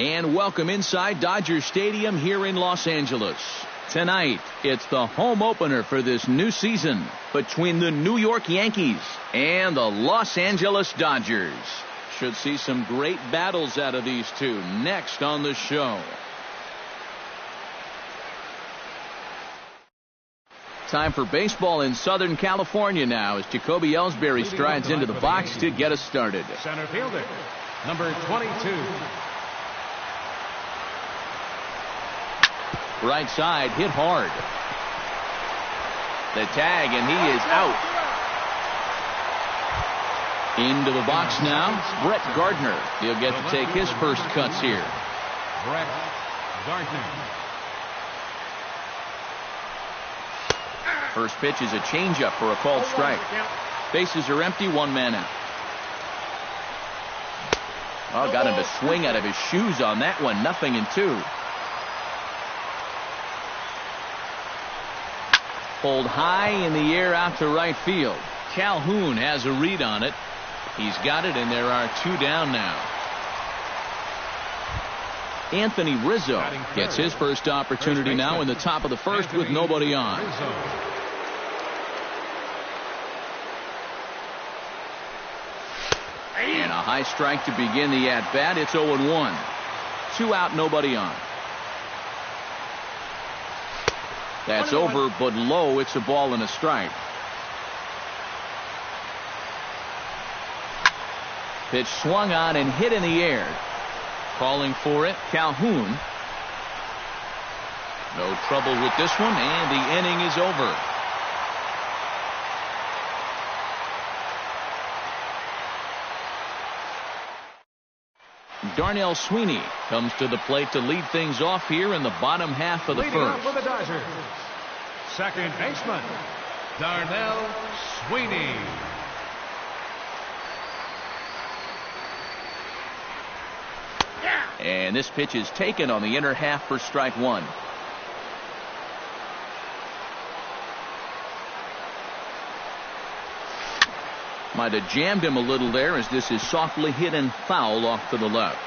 And welcome inside Dodger Stadium here in Los Angeles. Tonight, it's the home opener for this new season between the New York Yankees and the Los Angeles Dodgers. Should see some great battles out of these two next on the show. Time for baseball in Southern California now as Jacoby Ellsbury strides into the box to get us started. Center fielder, number 22. Right side, hit hard. The tag, and he is out. Into the box now, Brett Gardner. He'll get to take his first cuts here. Brett Gardner. First pitch is a changeup for a called strike. Bases are empty, one man out. Oh, got him to swing out of his shoes on that one. 0-2. Pulled high in the air out to right field. Calhoun has a read on it. He's got it, and there are two down now. Anthony Rizzo gets his first opportunity now in the top of the first with nobody on. And a high strike to begin the at-bat. It's 0-1. 2 out, nobody on. That's over, but low. It's a ball and a strike. Pitch swung on and hit in the air. Calling for it, Calhoun. No trouble with this one, and the inning is over. Darnell Sweeney comes to the plate to lead things off here in the bottom half of the first. For the Dodgers, second baseman, Darnell Sweeney. And this pitch is taken on the inner half for strike one. Might have jammed him a little there as this is softly hit and foul off to the left.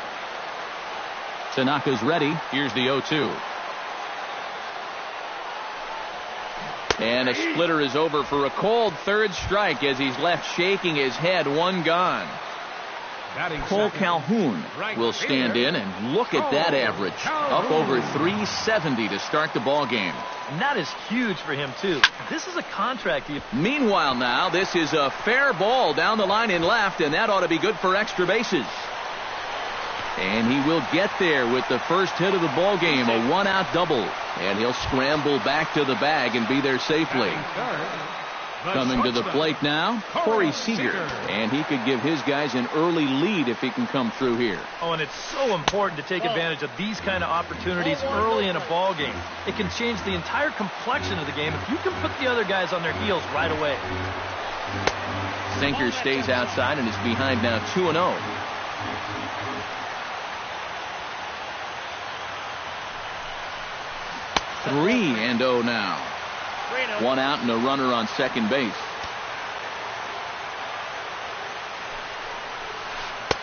Tanaka's ready. Here's the 0-2. And a splitter is over for a called third strike as he's left shaking his head. One gone. Cole Calhoun will stand in, and look at that average. Up over 370 to start the ball game. And that is huge for him, too. This is a contract. Meanwhile now, this is a fair ball down the line in left, and that ought to be good for extra bases. And he will get there with the first hit of the ball game, a one-out double. And he'll scramble back to the bag and be there safely. Coming to the plate now, Corey Seager. And he could give his guys an early lead if he can come through here. Oh, and it's so important to take advantage of these kind of opportunities early in a ball game. It can change the entire complexion of the game if you can put the other guys on their heels right away. Sinker stays outside and is behind now 2-0. Three and 0 now. One out and a runner on second base.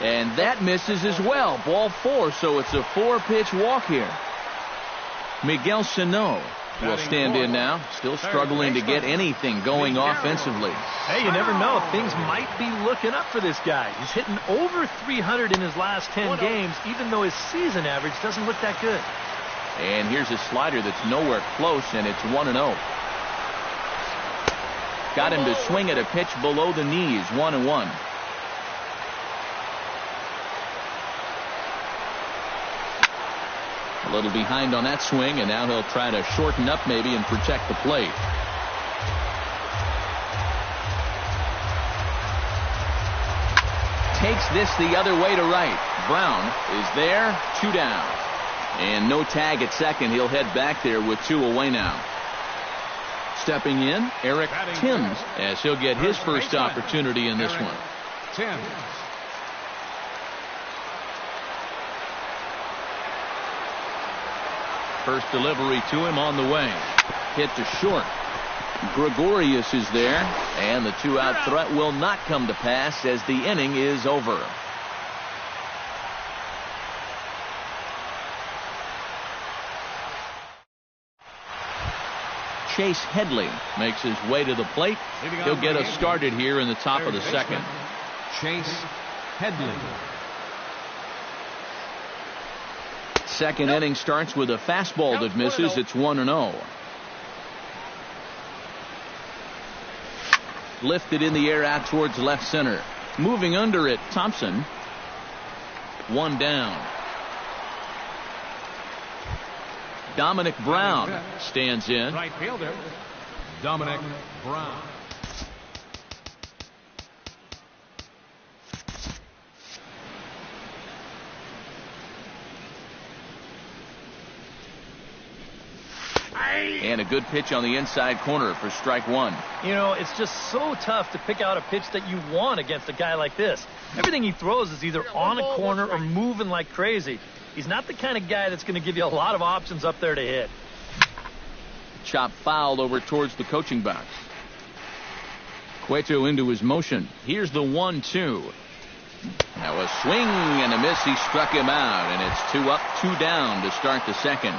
And that misses as well. Ball 4, so it's a 4-pitch walk here. Miguel Sano will stand in now. Still struggling to get anything going offensively. Hey, you never know. Things might be looking up for this guy. He's hitting over 300 in his last 10 games, even though his season average doesn't look that good. And here's a slider that's nowhere close, and it's 1-0. Got him to swing at a pitch below the knees. 1-1. A little behind on that swing, and now he'll try to shorten up maybe and protect the plate. Takes this the other way to right. Brown is there. 2 down. And no tag at second. He'll head back there with 2 away now. Stepping in, Eric Timms, as he'll get his first opportunity in this one. Timms. First delivery to him on the way. Hit to short. Gregorius is there, and the 2-out threat will not come to pass as the inning is over. Chase Headley makes his way to the plate. He'll get us started here in the top of the second. Chase Headley. Second inning starts with a fastball that misses. It's 1-0. Lifted in the air out towards left center. Moving under it, Thompson. One down. Dominic Brown stands in. Right fielder, Dominic Brown. And a good pitch on the inside corner for strike one. You know, it's just so tough to pick out a pitch that you want against a guy like this. Everything he throws is either on a corner or moving like crazy. He's not the kind of guy that's going to give you a lot of options up there to hit. Chop fouled over towards the coaching box. Cueto into his motion. Here's the 1-2. Now a swing and a miss. He struck him out, and it's 2 up, 2 down to start the second.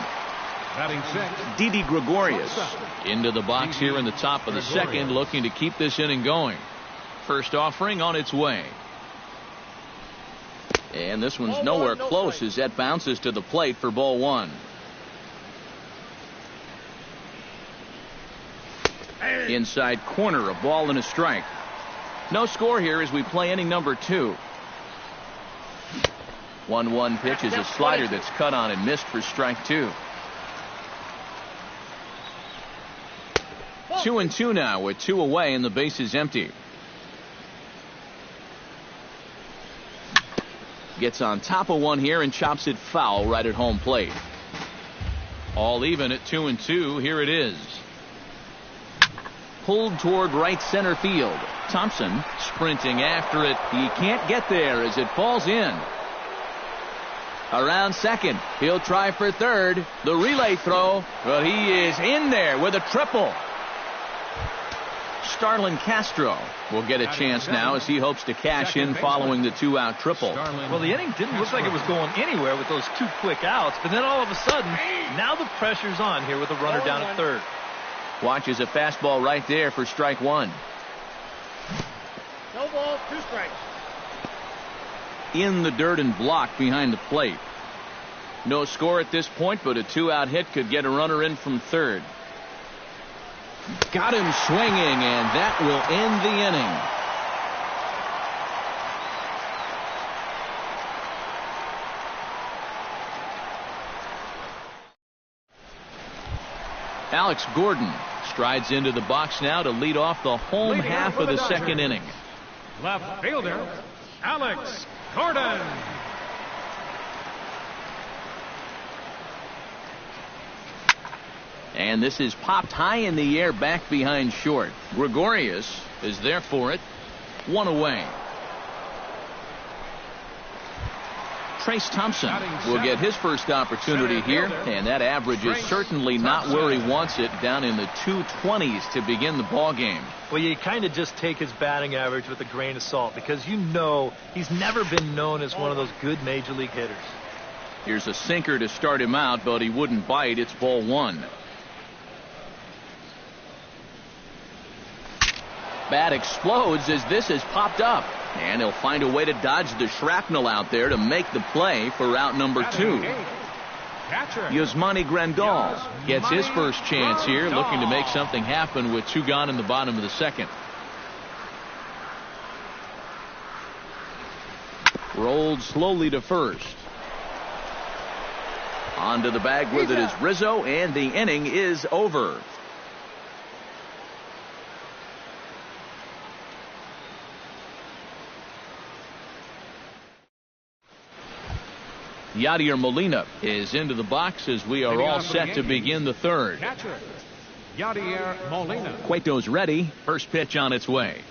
Batting six, Didi Gregorius into the box here in the top of the second, looking to keep this inning going. First offering on its way. And this one's nowhere close as that bounces to the plate for ball one. Inside corner, a ball and a strike. No score here as we play inning number 2. 1-1 pitch is a slider that's cut on and missed for strike 2. 2-2 now with 2 away and the base is empty. Gets on top of one here and chops it foul right at home plate. All even at 2-2. Here it is. Pulled toward right center field. Thompson sprinting after it. He can't get there as it falls in. Around second. He'll try for third. The relay throw. But he is in there with a triple. Starlin Castro will get a chance now as he hopes to cash in following the 2-out triple. Well, the inning didn't look like it was going anywhere with those 2 quick outs, but then all of a sudden, now the pressure's on here with a runner down at third. Watches a fastball right there for strike 1. No ball, 2 strikes. In the dirt and blocked behind the plate. No score at this point, but a 2-out hit could get a runner in from third. Got him swinging, and that will end the inning. Alex Gordon strides into the box now to lead off the home half of the second inning. left fielder, Alex Gordon. And this is popped high in the air back behind short. Gregorius is there for it. 1 away. Trace Thompson will get his first opportunity here, and that average is certainly not where he wants it, down in the 220s to begin the ball game. Well, you kind of just take his batting average with a grain of salt because you know he's never been known as one of those good major league hitters. Here's a sinker to start him out, but he wouldn't bite. It's ball 1. Bat explodes as this has popped up, and he'll find a way to dodge the shrapnel out there to make the play for out number 2. Yasmani Grandal gets his first chance here, looking to make something happen with 2 gone in the bottom of the second. Rolled slowly to first. Onto the bag with it is Rizzo, and the inning is over. Yadier Molina is into the box as we are all set to begin the third. Catcher, Yadier Molina. Cueto's ready. First pitch on its way.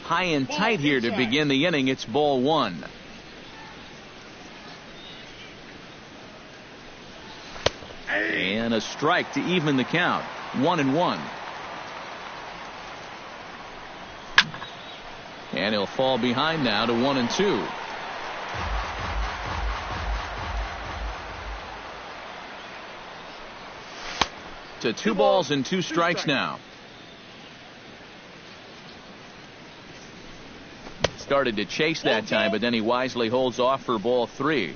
High and tight here to begin the inning. It's ball 1. And a strike to even the count. 1-1. And he'll fall behind now to 1-2. to 2 balls and 2 strikes now. Started to chase that time, but then he wisely holds off for ball 3.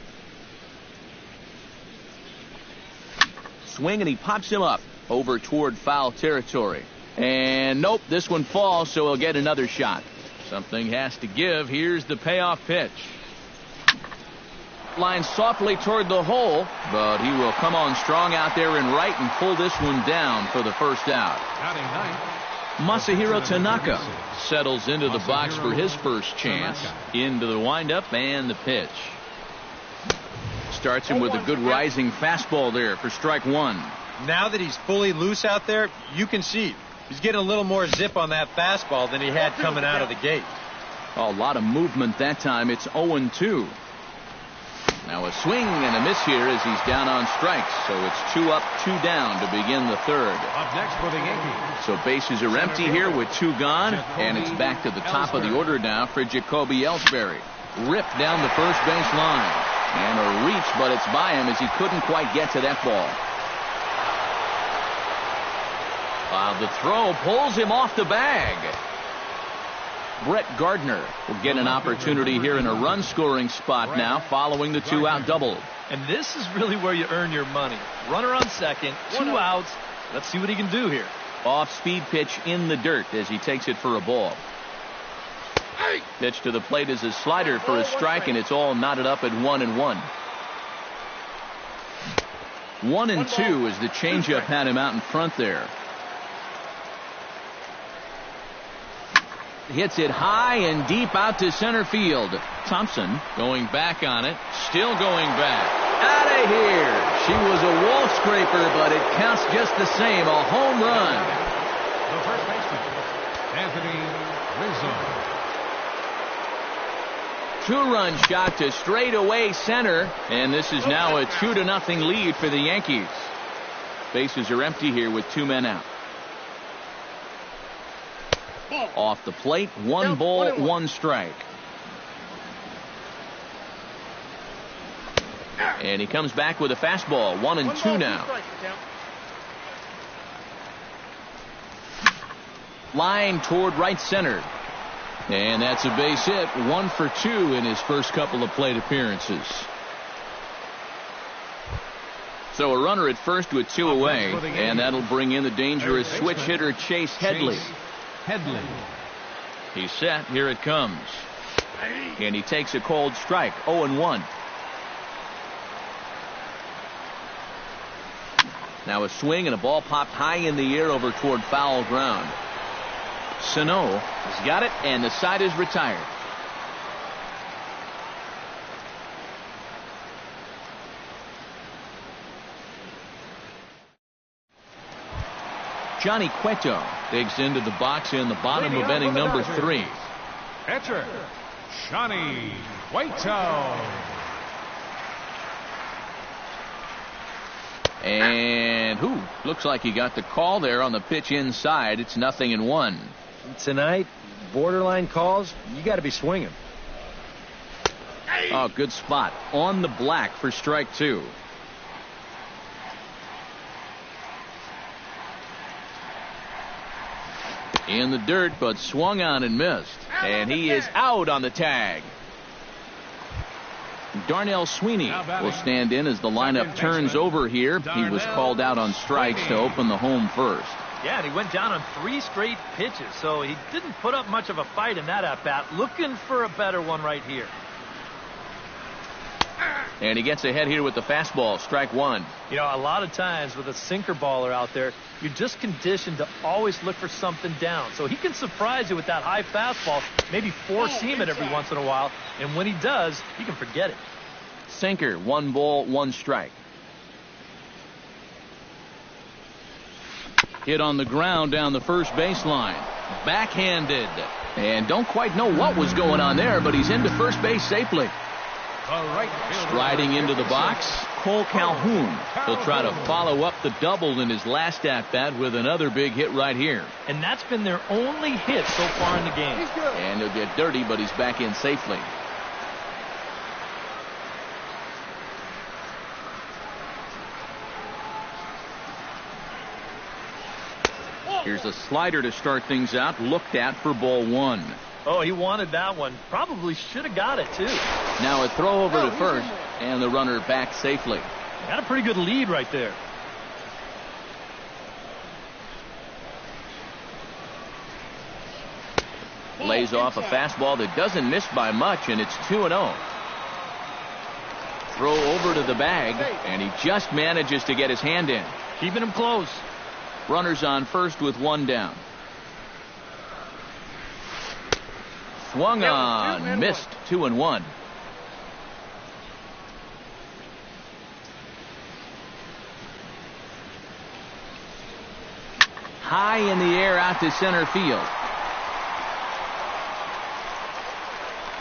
Swing, and he pops him up over toward foul territory. And nope, this one falls, so he'll get another shot. Something has to give. Here's the payoff pitch. Line softly toward the hole, but he will come on strong out there in right and pull this one down for the first out. Batting ninth, Masahiro Tanaka settles into the box for his first chance. Into the windup and the pitch. Starts him with a good rising fastball there for strike 1. Now that he's fully loose out there, you can see he's getting a little more zip on that fastball than he had coming out of the gate. A lot of movement that time. It's 0-2. Now a swing and a miss here as he's down on strikes. So it's 2 up, 2 down to begin the third. up next for the Yankees. So bases are empty here with 2 gone. And it's back to the top of the order now for Jacoby Ellsbury. Ripped down the first base line. And a reach, but it's by him as he couldn't quite get to that ball. The throw pulls him off the bag. Brett Gardner will get an opportunity here in a run-scoring spot now following the 2-out double. And this is really where you earn your money. Runner on second, 2 outs. Let's see what he can do here. Off-speed pitch in the dirt as he takes it for a ball. Pitch to the plate is a slider for a strike, and it's all knotted up at 1-1. 1-2 as the changeup had him out in front there. Hits it high and deep out to center field. Thompson going back on it. Still going back. Out of here. She was a wall scraper, but it counts just the same. A home run. The first baseman, Anthony Rizzo. 2-run shot to straightaway center. And this is now a 2-0 lead for the Yankees. Bases are empty here with 2 men out. Off the plate, 1 ball, 1 strike. And he comes back with a fastball, 1-2 now. Line toward right center. And that's a base hit, 1 for 2 in his first couple of plate appearances. So a runner at first with 2 away, and that'll bring in the dangerous switch hitter Chase Headley. He's set. Here it comes. And he takes a cold strike. 0-1. Now a swing and a ball popped high in the air over toward foul ground. Sano has got it, and the side is retired. Johnny Cueto digs into the box in the bottom of inning number 3. Catcher, Johnny Cueto. And looks like he got the call there on the pitch inside. It's 0-1. Tonight, borderline calls, you got to be swinging. Oh, good spot. On the black for strike 2. In the dirt, but swung on and missed. And he is out on the tag. Darnell Sweeney will stand in as the lineup turns over here. He was called out on strikes to open the home first. Yeah, and he went down on 3 straight pitches, so he didn't put up much of a fight in that at-bat. Looking for a better one right here. And he gets ahead here with the fastball, strike 1. You know, a lot of times with a sinker baller out there, you're just conditioned to always look for something down. So he can surprise you with that high fastball, maybe four-seam it every once in a while, and when he does, you can forget it. Sinker, 1 ball, 1 strike. Hit on the ground down the first baseline. Backhanded. And don't quite know what was going on there, but he's into first base safely. Striding into the box, Cole Calhoun. He'll try to follow up the double in his last at-bat with another big hit right here. And that's been their only hit so far in the game. And he'll get dirty, but he's back in safely. Here's a slider to start things out, looked at for ball one. Oh, he wanted that one. Probably should have got it, too. Now a throw over to first, and the runner back safely. Got a pretty good lead right there. Lays off a fastball that doesn't miss by much, and it's 2-0. Throw over to the bag, and he just manages to get his hand in. Keeping him close. Runners on first with one down. Swung on, missed, 2-1. High in the air out to center field.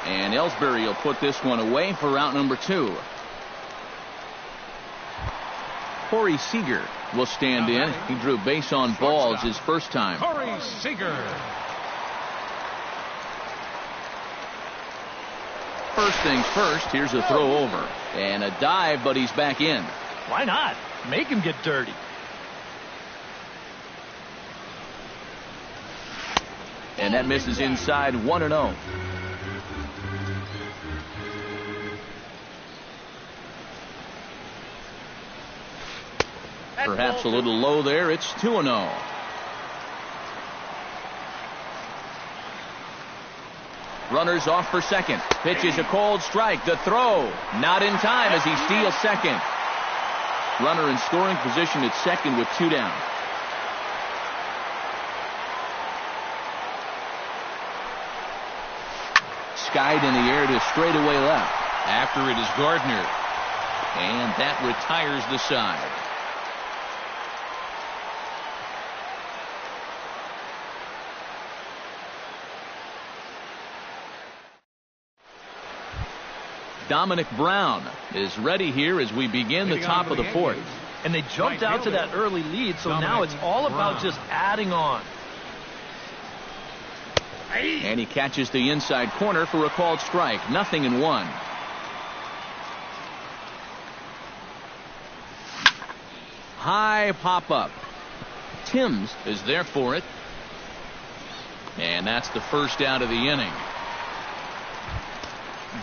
And Ellsbury will put this one away for out number 2. Corey Seager will stand in. He drew base on balls his first time. Corey Seager. First things first, here's a throw over. And a dive, but he's back in. Why not? Make him get dirty. And that misses inside, 1-0. Perhaps a little low there. It's 2-0. Runners off for second. Pitch is a cold strike. The throw not in time as he steals second. Runner in scoring position at second with 2 down. Skied in the air to straightaway left. After it is Gardner. And that retires the side. Dominic Brown is ready here as we begin the top of the fourth. And they jumped out to that early lead, so now it's all about just adding on. And he catches the inside corner for a called strike. 0-1. High pop up. Timms is there for it. And that's the first out of the inning.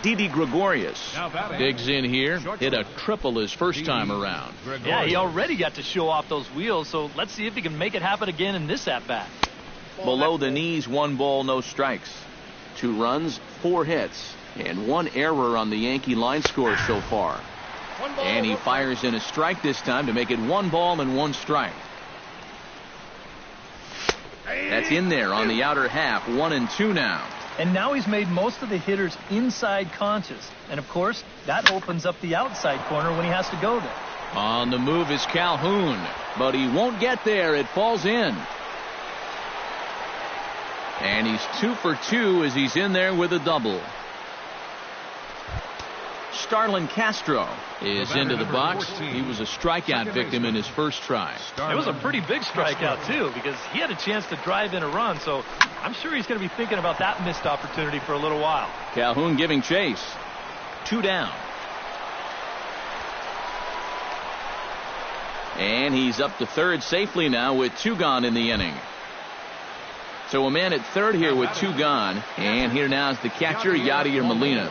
Didi Gregorius digs in here, hit a triple his first time around. Yeah, he already got to show off those wheels, so let's see if he can make it happen again in this at-bat. Below the knees, 1 ball, no strikes. 2 runs, 4 hits, and 1 error on the Yankee line score so far. And he fires in a strike this time to make it 1 ball and 1 strike. That's in there on the outer half, 1-2 now. And now he's made most of the hitters inside conscious. And, of course, that opens up the outside corner when he has to go there. On the move is Calhoun, but he won't get there. It falls in. And he's 2 for 2 as he's in there with a double. Starlin Castro is into the box. He was a strikeout victim in his first try. It was a pretty big strikeout, too, because he had a chance to drive in a run, so I'm sure he's going to be thinking about that missed opportunity for a little while. Calhoun giving chase. 2 down. And he's up to third safely now with 2 gone in the inning. So a man at third here with 2 gone. And here now is the catcher, Yadier Molina.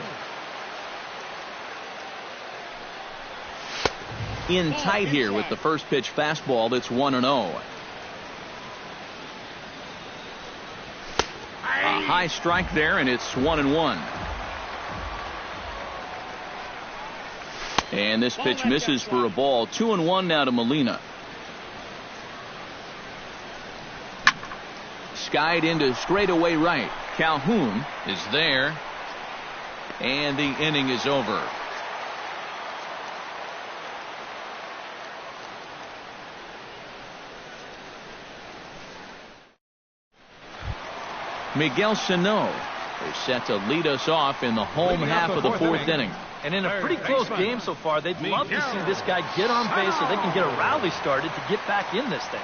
In tight here with the first pitch fastball. That's 1-0. A high strike there, and it's 1-1. And this pitch misses for a ball. 2-1 now to Molina. Skied into straightaway right. Calhoun is there. And the inning is over. Miguel Sano is set to lead us off in the home half of the fourth inning. And in a pretty close game so far, they'd love to see this guy get on base so they can get a rally started to get back in this thing.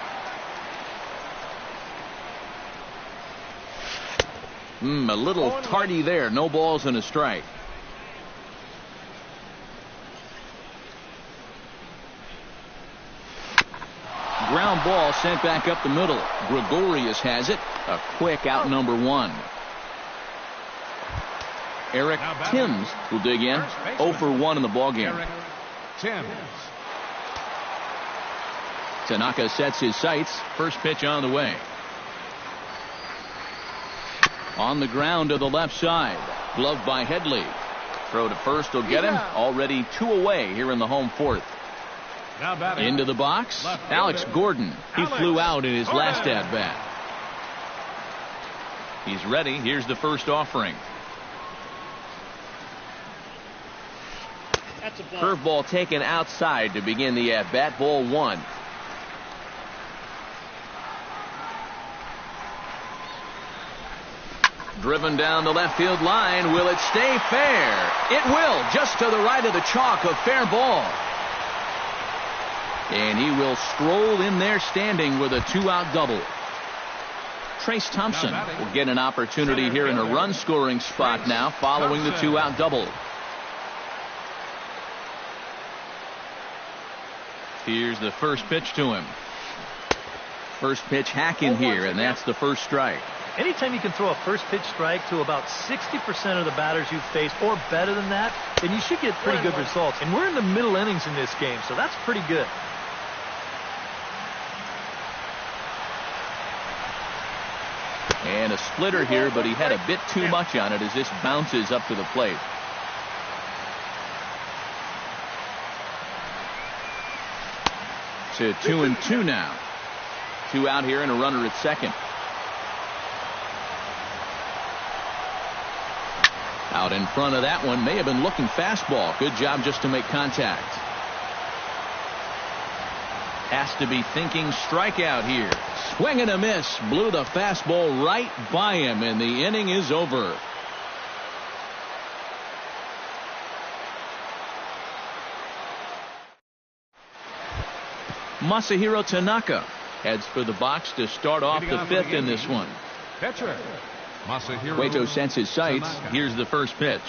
A little tardy there. No balls and a strike. ground ball sent back up the middle. Gregorius has it. A quick out number one. Eric Timms will dig in. 0 for 1 in the ballgame. Eric Timms. Tanaka sets his sights. First pitch on the way. On the ground to the left side. Gloved by Headley. Throw to first will get him. Already 2 away here in the home fourth. Into the box. Alex Gordon. He flew out in his last at bat. He's ready. Here's the first offering. Curveball taken outside to begin the at bat. Ball 1. Driven down the left field line. Will it stay fair? It will. Just to the right of the chalk. A fair ball. And he will stroll in there standing with a 2-out double. Trace Thompson will get an opportunity here in a run-scoring spot now following the 2-out double. Here's the first pitch to him. First pitch hacking here, and that's the first strike. Anytime you can throw a first pitch strike to about 60% of the batters you've faced or better than that, then you should get pretty good results. And we're in the middle innings in this game, so that's pretty good. And a splitter here, but he had a bit too much on it as this bounces up to the plate. To 2-2 now. 2 out here and a runner at second. Out in front of that one. May have been looking fastball. Good job just to make contact. Has to be thinking strikeout here. Swing and a miss. Blew the fastball right by him, and the inning is over. Masahiro Tanaka heads for the box to start off the fifth in this one. Pitcher. Cueto sets his sights. Here's the first pitch.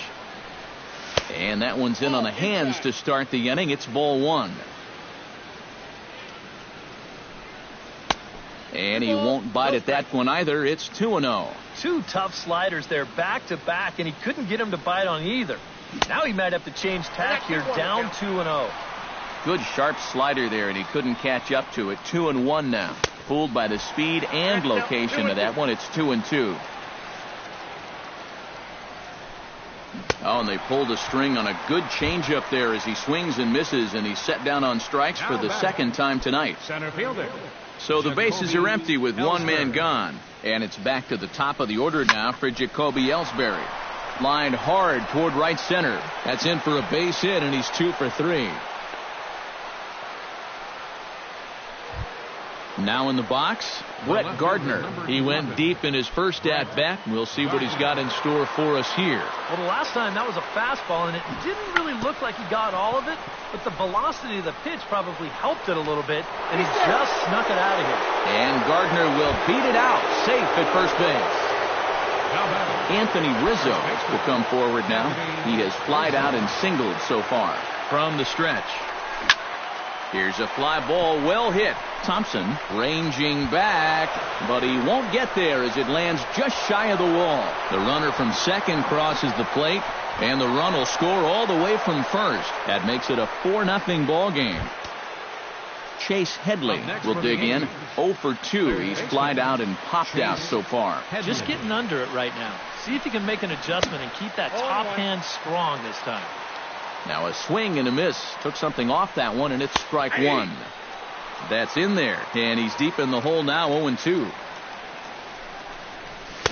And that one's in on the hands to start the inning. It's ball 1. And he won't bite at that one either. It's 2-0. 2 tough sliders there back to back, and he couldn't get him to bite on either. Now he might have to change tack here, down 2-0. Good sharp slider there, and he couldn't catch up to it. 2-1 now. Fooled by the speed and location of that one. It's 2-2. Oh, and they pulled a string on a good changeup there as he swings and misses, and he's set down on strikes for the second time tonight. Center fielder. So the bases are empty with one man gone, and it's back to the top of the order now for Jacoby Ellsbury. Lined hard toward right center. That's in for a base hit, and he's 2 for 3. Now in the box, Brett Gardner. He went deep in his first at-bat. We'll see what he's got in store for us here. Well, the last time that was a fastball, and it didn't really look like he got all of it, but the velocity of the pitch probably helped it a little bit, and he just snuck it out of here. And Gardner will beat it out, safe at first base. Anthony Rizzo will come forward now. He has flied out and singled so far. From the stretch. Here's a fly ball, well hit. Thompson ranging back, but he won't get there as it lands just shy of the wall. The runner from second crosses the plate, and the run will score all the way from first. That makes it a 4-0 ball game. Chase Headley will dig in. 0 for 2. He's flied out and popped out so far. Just getting under it right now. See if he can make an adjustment and keep that top hand strong this time. Now a swing and a miss. Took something off that one, and it's strike 1. That's in there, and he's deep in the hole now, 0-2.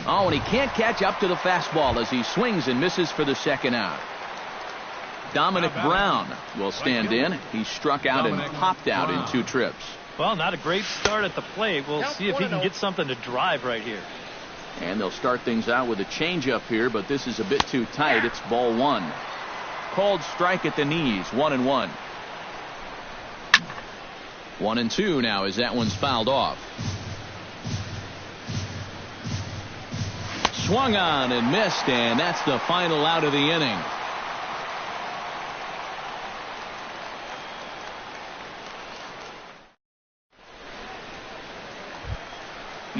Oh, and he can't catch up to the fastball as he swings and misses for the second out. Dominic Brown will stand in. He struck out and popped out in 2 trips. Well, not a great start at the plate. We'll see if he can get something to drive right here. And they'll start things out with a changeup here, but this is a bit too tight. It's ball 1. Called strike at the knees, 1-1. 1-2 now as that one's fouled off. Swung on and missed, and that's the final out of the inning.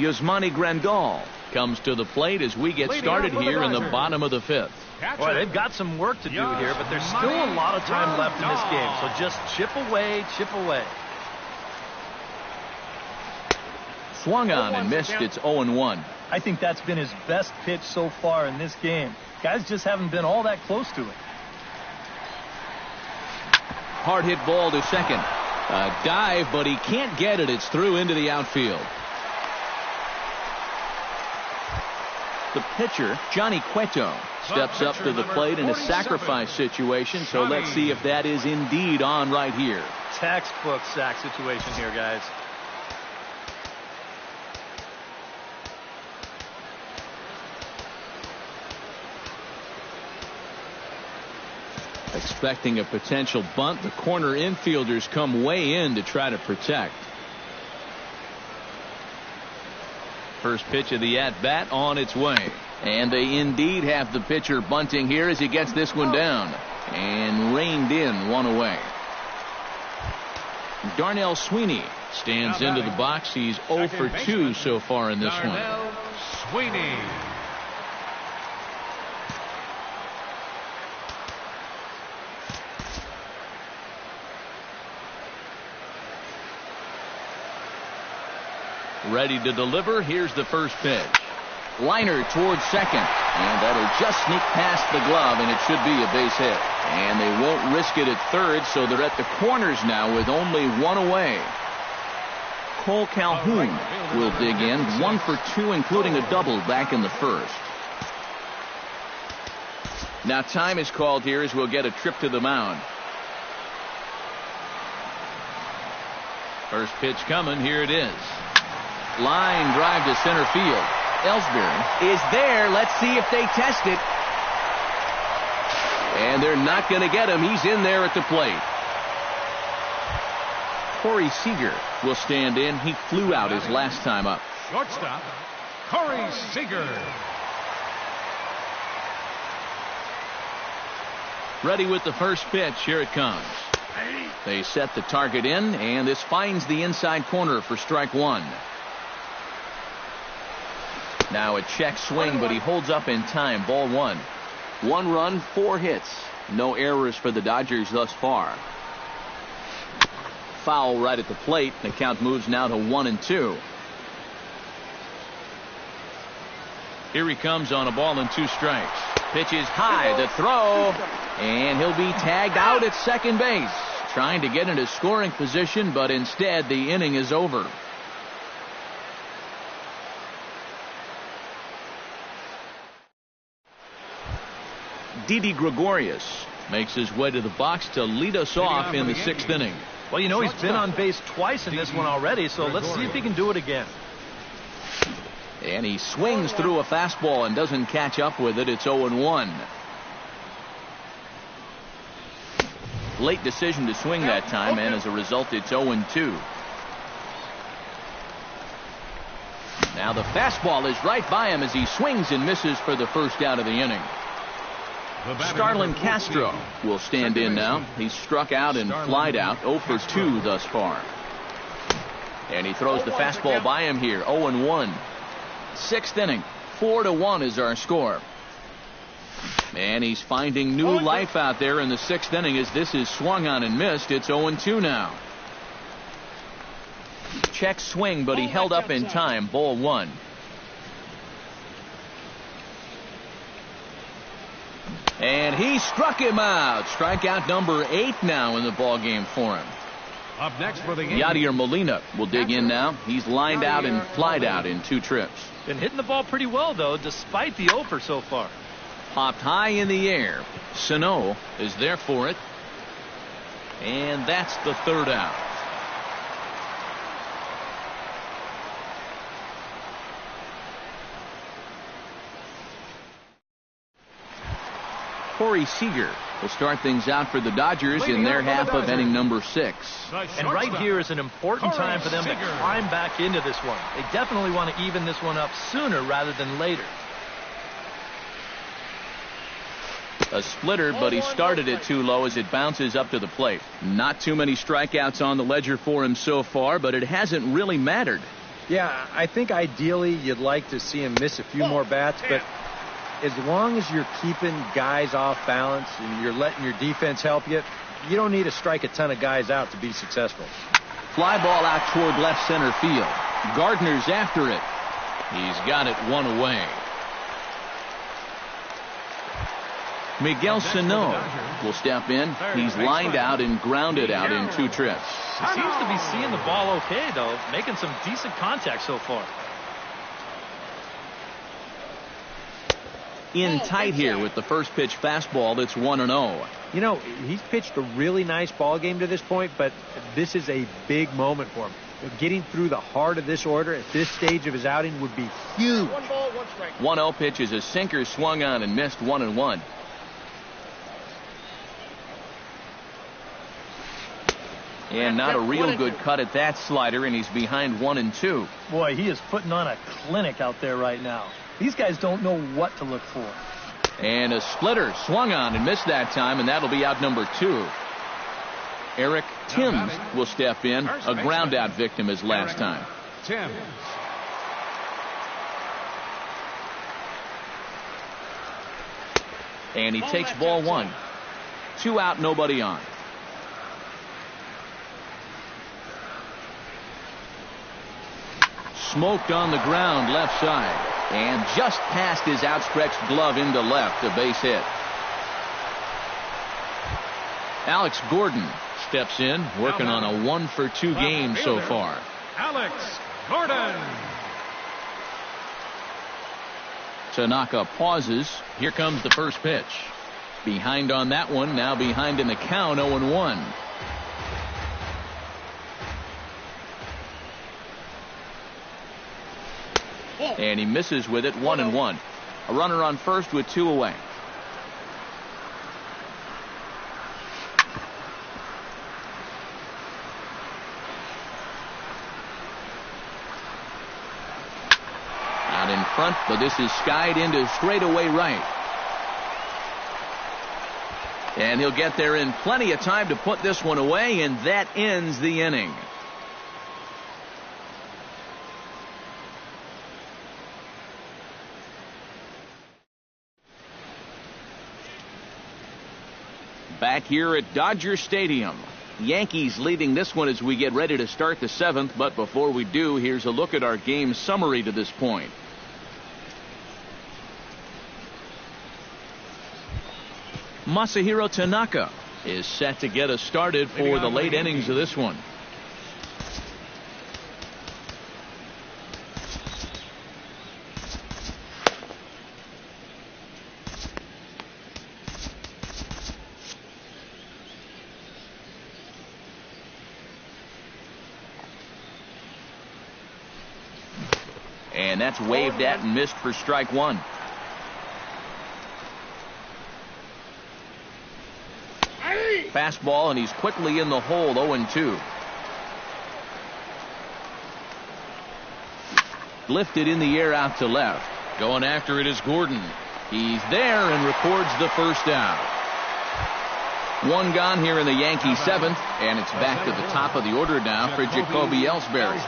Yasmani Grandal comes to the plate as we get started here in the bottom of the fifth. Boy, they've got some work to do here, but there's still a lot of time left in this game. So just chip away, chip away. Swung on and missed. It's 0-1. I think that's been his best pitch so far in this game. Guys just haven't been all that close to it. Hard hit ball to second. A dive, but he can't get it. It's through into the outfield. The pitcher, Johnny Cueto, steps up to the plate in a sacrifice situation, so let's see if that is indeed on right here. Textbook sack situation here, guys. Expecting a potential bunt, the corner infielders come way in to try to protect. First pitch of the at-bat on its way. And they indeed have the pitcher bunting here as he gets this one down. And reined in, one away. Darnell Sweeney stands into the box. He's 0 for 2 so far in this one. Darnell Sweeney. Ready to deliver. Here's the first pitch. Liner towards second. And that'll just sneak past the glove, and it should be a base hit. And they won't risk it at third, so they're at the corners now with only one away. Cole Calhoun will dig in. 1 for 2, including a double back in the first. Now time is called here as we'll get a trip to the mound. First pitch coming. Here it is. Line drive to center field. Ellsbury is there. Let's see if they test it. And they're not going to get him. He's in there at the plate. Corey Seager will stand in. He flew out his last time up. Shortstop, Corey Seager. Ready with the first pitch. Here it comes. They set the target in, and this finds the inside corner for strike one. Now a check swing, but he holds up in time. Ball one. 1 run, 4 hits. No errors for the Dodgers thus far. Foul right at the plate. The count moves now to 1-2. Here he comes on a ball and 2 strikes. Pitch is high. The throw. And he'll be tagged out at second base. Trying to get into scoring position, but instead the inning is over. Didi Gregorius makes his way to the box to lead us off in the 6th inning. Well, you know, he's been on base twice in this one already, so let's see if he can do it again. And he swings through a fastball and doesn't catch up with it. It's 0-1. Late decision to swing that time, and as a result, it's 0-2. Now the fastball is right by him as he swings and misses for the first out of the inning. Starlin Castro will stand in now. He's struck out and flied out. 0 for 2 thus far. And he throws the fastball by him here. 0-1. 6th inning. 4-1 is our score. And he's finding new life out there in the 6th inning as this is swung on and missed. It's 0-2 now. Check swing, but he held up in time. Ball 1. And he struck him out. Strikeout number 8 now in the ball game for him. Up next for the Yadier Molina will dig in now. He's lined out and flied out in 2 trips. Been hitting the ball pretty well, though, despite the offer so far. Popped high in the air. Sano is there for it. And that's the 3rd out. Corey Seager will start things out for the Dodgers in their half of inning number 6. And right here is an important time for them to climb back into this one. They definitely want to even this one up sooner rather than later. A splitter, but he started it too low as it bounces up to the plate. Not too many strikeouts on the ledger for him so far, but it hasn't really mattered. Yeah, I think ideally you'd like to see him miss a few more bats, but as long as you're keeping guys off balance and you're letting your defense help you, you don't need to strike a ton of guys out to be successful. Fly ball out toward left center field. Gardner's after it. He's got it one away. mygun017 will step in. He's lined out and grounded out in 2 trips. He seems to be seeing the ball okay, though, making some decent contact so far. In tight here with the first pitch fastball that's 1-0. You know, he's pitched a really nice ball game to this point, but this is a big moment for him. Getting through the heart of this order at this stage of his outing would be huge. 1 ball, 1 strike. 1-0 pitch is a sinker swung on and missed 1-1. And not a real good cut at that slider, and he's behind 1-2. Boy, he is putting on a clinic out there right now. These guys don't know what to look for. And a splitter swung on and missed that time, and that'll be out number 2. Eric Timms will step in, a ground out victim as last time. Timms. And he takes ball 1. 2 out, nobody on. Smoked on the ground left side. And just past his outstretched glove into left, a base hit. Alex Gordon steps in, working on a 1-for-2 game so far. Alex Gordon. Tanaka pauses. Here comes the first pitch. Behind on that one, now behind in the count, 0-1. And he misses with it, 1-1. A runner on first with 2 away. Out in front, but this is skied into straightaway right. And he'll get there in plenty of time to put this one away, and that ends the inning. Back here at Dodger Stadium. Yankees leading this one as we get ready to start the 7th. But before we do, here's a look at our game summary to this point. Masahiro Tanaka is set to get us started for the late innings of this one. And that's waved at and missed for strike 1. Fastball, and he's quickly in the hole, 0-2. Lifted in the air out to left. Going after it is Gordon. He's there and records the first out. 1 gone here in the Yankee 7th, and it's back to the top of the order now for Jacoby Ellsbury.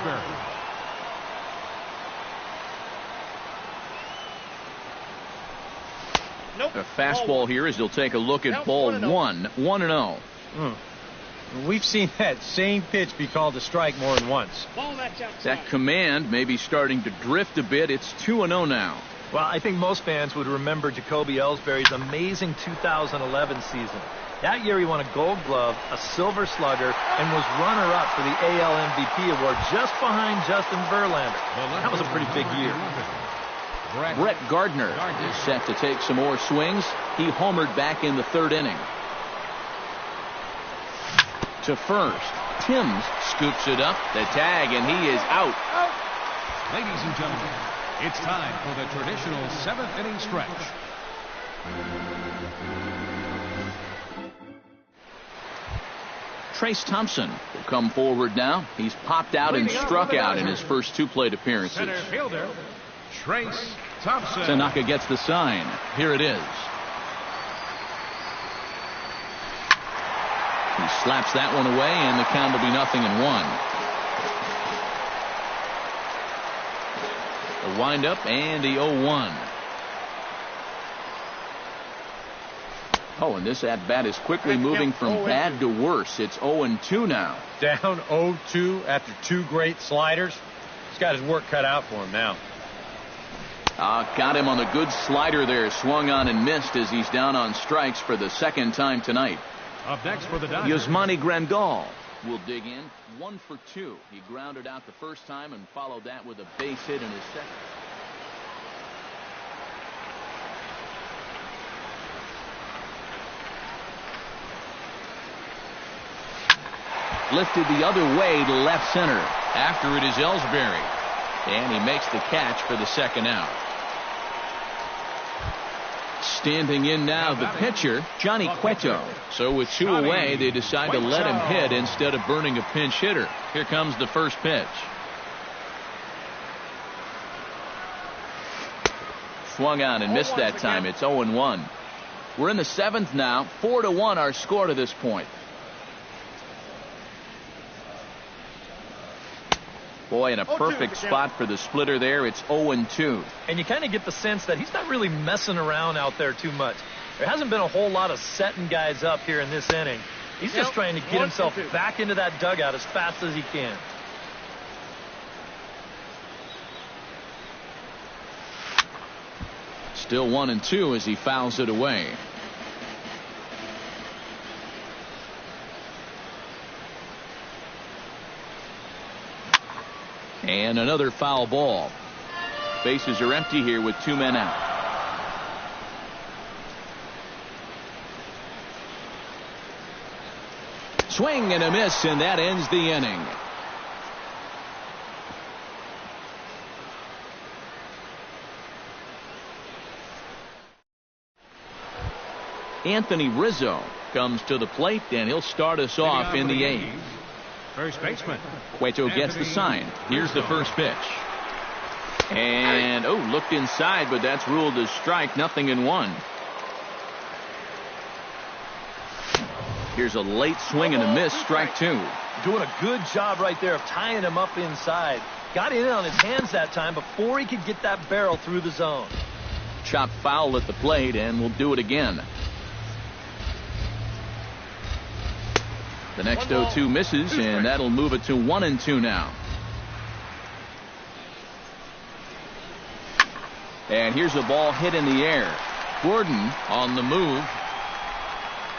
A fastball here as he'll take a look at ball 1, 1-0. We've seen that same pitch be called a strike more than once. That command may be starting to drift a bit. It's 2-0 now. Well, I think most fans would remember Jacoby Ellsbury's amazing 2011 season. That year he won a Gold Glove, a Silver Slugger, and was runner-up for the AL MVP award just behind Justin Verlander. That was a pretty big year. Brett Gardner is set to take some more swings. He homered back in the 3rd inning. To first, Timms scoops it up, the tag, and he is out. Ladies and gentlemen, it's time for the traditional 7th inning stretch. Trace Thompson will come forward now. He's popped out and struck out in his first 2 plate appearances. Center fielder, Trace Thompson. Tanaka gets the sign. Here it is. He slaps that one away, and the count will be 0-1. The windup and the 0-1. Oh, and this at-bat is quickly moving from bad to worse. It's 0-2 now. Down 0-2 after 2 great sliders. He's got his work cut out for him now. Got him on the good slider there. Swung on and missed as he's down on strikes for the second time tonight. Up next for the Dodgers, Yasmani Grandal will dig in. 1 for 2. He grounded out the first time and followed that with a base hit in his second. Lifted the other way to left center. After it is Ellsbury. And he makes the catch for the second out. Standing in now, the pitcher, Johnny Cueto. So with 2 away, they decide to let him hit instead of burning a pinch hitter. Here comes the first pitch. Swung on and missed that time. It's 0-1. We're in the 7th now. 4-1 our score to this point. Boy, in a perfect spot for the splitter there. It's 0-2. And you kind of get the sense that he's not really messing around out there too much. There hasn't been a whole lot of setting guys up here in this inning. He's just trying to get himself back into that dugout as fast as he can. Still 1-2 as he fouls it away. And another foul ball. Bases are empty here with 2 men out. Swing and a miss, and that ends the inning. Anthony Rizzo comes to the plate, and he'll start us off in the 8th. first baseman. Cueto gets the sign. Here's the first pitch. And, looked inside, but that's ruled as strike. 0-1. Here's a late swing and a miss. Strike 2. Doing a good job right there of tying him up inside. Got in on his hands that time before he could get that barrel through the zone. Chopped foul at the plate, and we'll do it again. The next 0-2 misses, and that'll move it to 1-2 now. And here's a ball hit in the air. Gordon on the move.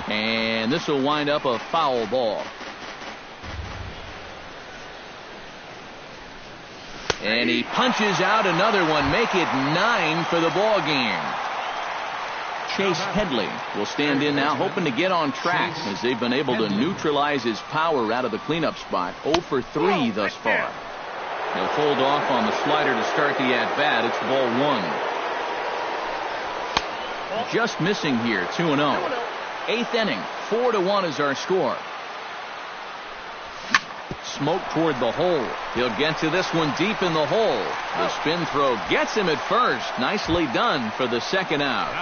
And this will wind up a foul ball. And he punches out another one. Make it 9 for the ball game. Chase Headley will stand in now, hoping to get on track as they've been able to neutralize his power out of the cleanup spot. 0 for 3 thus far. He'll hold off on the slider to start the at-bat. It's ball 1. Just missing here, 2-0. 8th inning, 4-1 is our score. Smoke toward the hole. He'll get to this one deep in the hole. The spin throw gets him at first. Nicely done for the second out.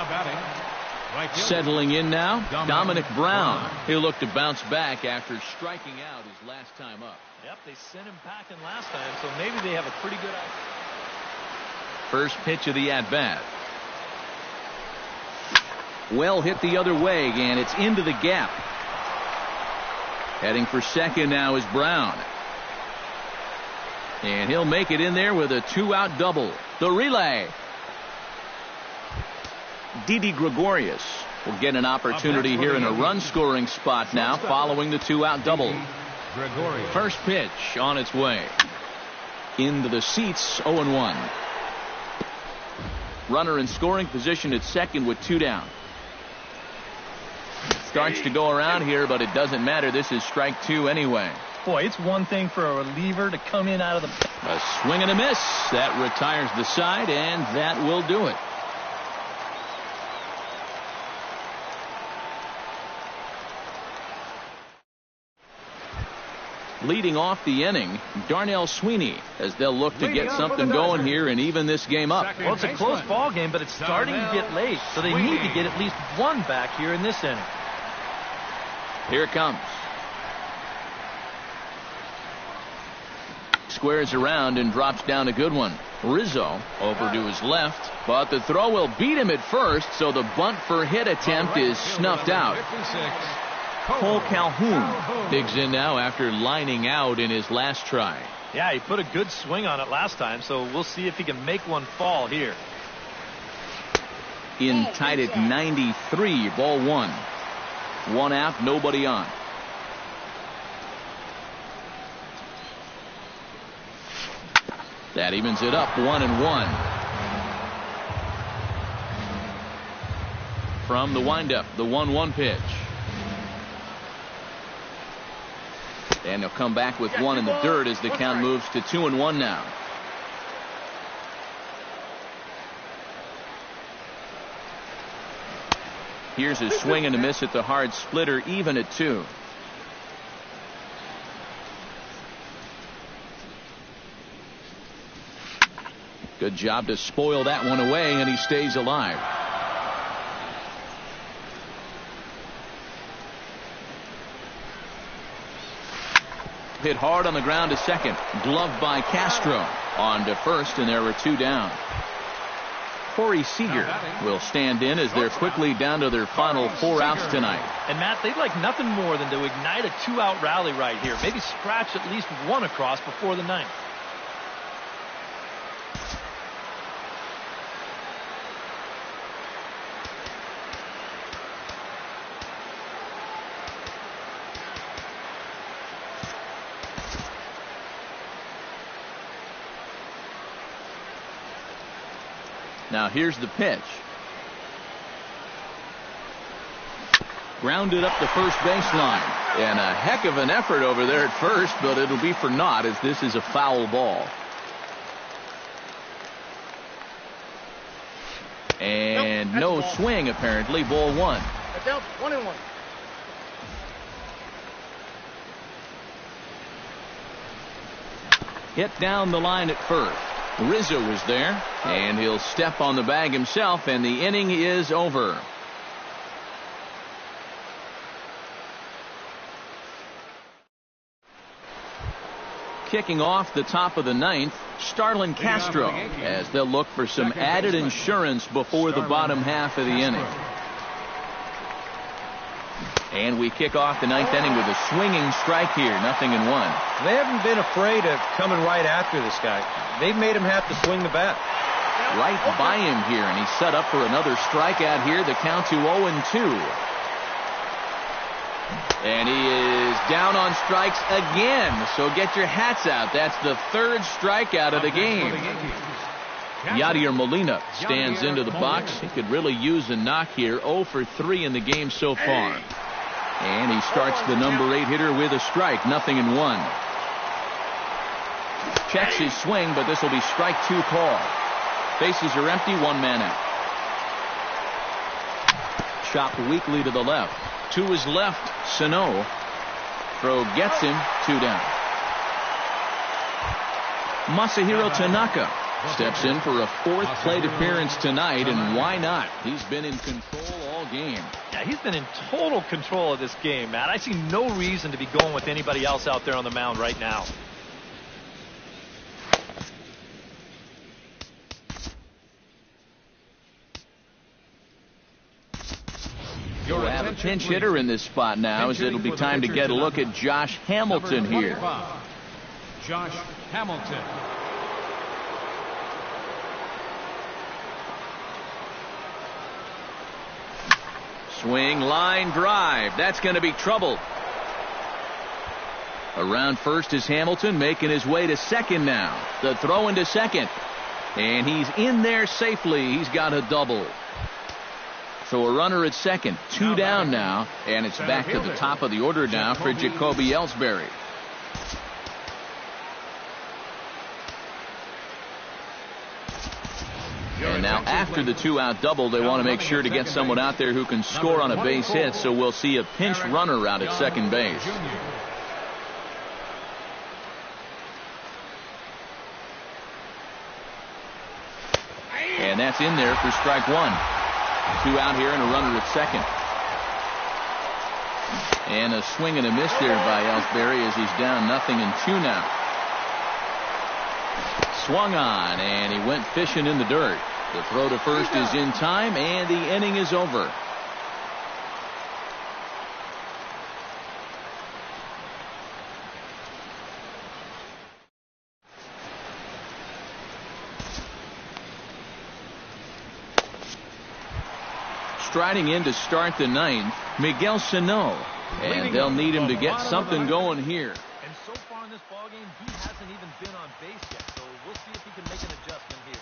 Settling in now, Dominic Brown. He'll look to bounce back after striking out his last time up. Yep, they sent him packing last time, so maybe they have a pretty good idea. First pitch of the at-bat. Well hit the other way, and it's into the gap. Heading for second now is Brown. And he'll make it in there with a 2-out double. The relay. Didi Gregorius will get an opportunity here in a run-scoring spot now following the 2-out double. First pitch on its way. Into the seats, 0-1. Runner in scoring position at second with 2 down. Starts to go around here, but it doesn't matter. This is strike 2 anyway. Boy, it's one thing for a reliever to come in out of the... A swing and a miss. That retires the side, and that will do it. Leading off the inning, Darnell Sweeney, as they'll look to get something going here and even this game up. Well, it's a close ball game, but it's starting to get late, so they need to get at least one back here in this inning. Here it comes. squares around and drops down a good one. Rizzo over to his left, but the throw will beat him at first, so the bunt for hit attempt is snuffed out. Cole Calhoun digs in now after lining out in his last try. Yeah, he put a good swing on it last time, so we'll see if he can make one fall here. In tied at 93, ball one. One out, nobody on. That evens it up, 1-1. From the windup, the 1-1 pitch. And he'll come back with one in the dirt as the count moves to 2-1 now. Here's a swing and a miss at the hard splitter, even at 2. Good job to spoil that one away, and he stays alive. Hit hard on the ground to second. Gloved by Castro. On to first, and there were 2 down. Corey Seager will stand in as they're quickly down to their final 4 outs tonight. And Matt, they'd like nothing more than to ignite a 2-out rally right here. Maybe scratch at least one across before the 9th. Now here's the pitch. Grounded up the first baseline. And a heck of an effort over there at first, but it'll be for naught as this is a foul ball. And no swing apparently, ball 1. 1-1. Hit down the line at first. Rizzo is there, and he'll step on the bag himself, and the inning is over. Kicking off the top of the 9th, Starlin Castro, as they'll look for some added insurance before the bottom half of the inning. And we kick off the 9th inning with a swinging strike here, 0-1. They haven't been afraid of coming right after this guy. They've made him have to swing the bat. Right by him here, and he's set up for another strikeout here. The count to 0-2. And he is down on strikes again. So get your hats out. That's the 3rd strikeout of the game. Yadier Molina stands into the box. He could really use a knock here. 0 for 3 in the game so far. And he starts the number 8 hitter with a strike. 0-1. Checks his swing, but this will be strike 2 call. Bases are empty, 1 man out. Chopped weakly to the left. To his left, Sano. Throw gets him, 2 down. Masahiro Tanaka steps in for a 4th plate appearance tonight, and why not? He's been in control all game. Yeah, he's been in total control of this game, Matt. I see no reason to be going with anybody else out there on the mound right now. You'll have a pinch hitter in this spot now, as it'll be time to get a look at Josh Hamilton here. Josh Hamilton. Swing, line, drive. That's going to be trouble. Around first is Hamilton, making his way to second now. The throw into second. And he's in there safely. He's got a double. So a runner at second. 2 down now. And it's back to the top of the order now for Jacoby Ellsbury. And now after the 2-out double, they want to make sure to get someone out there who can score on a base hit. So we'll see a pinch runner out at second base. And that's in there for strike 1. 2 out here and a runner at second. And a swing and a miss there by Ellsbury as he's down 0-2 now. swung on, and he went fishing in the dirt. The throw to first is in time, and the inning is over. Striding in to start the ninth, mygun017. And they'll need him to get something going here. And so far in this ballgame, he hasn't even been on base yet. So we'll see if he can make an adjustment here.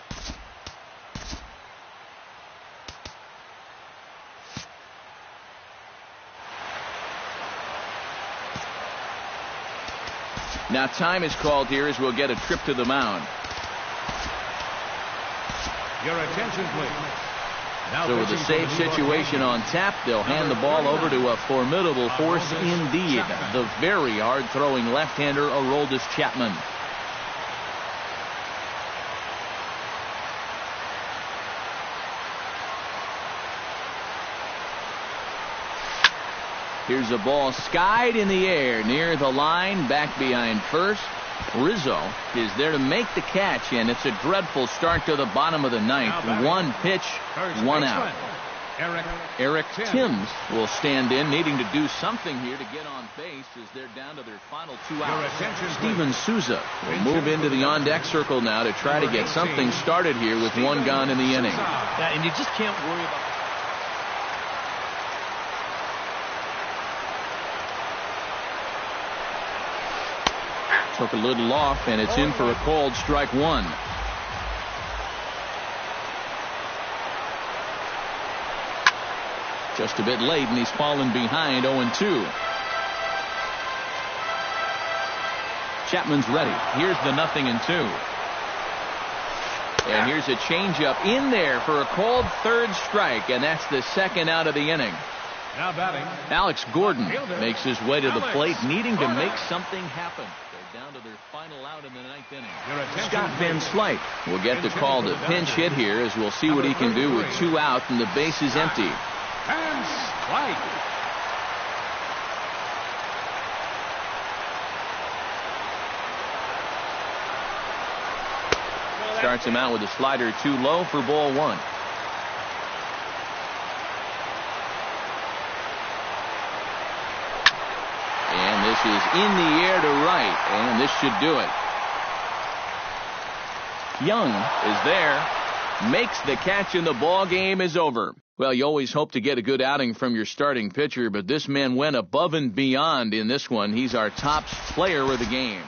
Now time is called here as we'll get a trip to the mound. Your attention, please. Now So with a safe situation on tap, they'll hand the ball over to a formidable force indeed, the very hard-throwing left-hander Aroldis Chapman. Here's a ball skied in the air near the line, back behind first. Rizzo is there to make the catch, and it's a dreadful start to the bottom of the ninth. One pitch, one out. Eric Timms will stand in, needing to do something here to get on base as they're down to their final 2 outs. Steven Souza will move into the on-deck circle now to try to get something started here with one gone in the inning. Yeah, and you just can't worry about Took a little off, and it's in for a called strike one. Just a bit late, and he's fallen behind 0-2. Chapman's ready. Here's the 0-2. And here's a changeup in there for a called third strike, and that's the second out of the inning. Now batting, Alex Gordon makes his way to the plate, needing to make something happen. They're down to their final out in the ninth inning. Scott Van Slyke will get the call to pinch hit here, as we'll see what he can do with 2 out and the base is empty. and strike. Starts him out with a slider too low for ball one. And this is in the air to right, and this should do it. Young is there, makes the catch, and the ball game is over. Well, you always hope to get a good outing from your starting pitcher, but this man went above and beyond in this one. He's our top player of the game.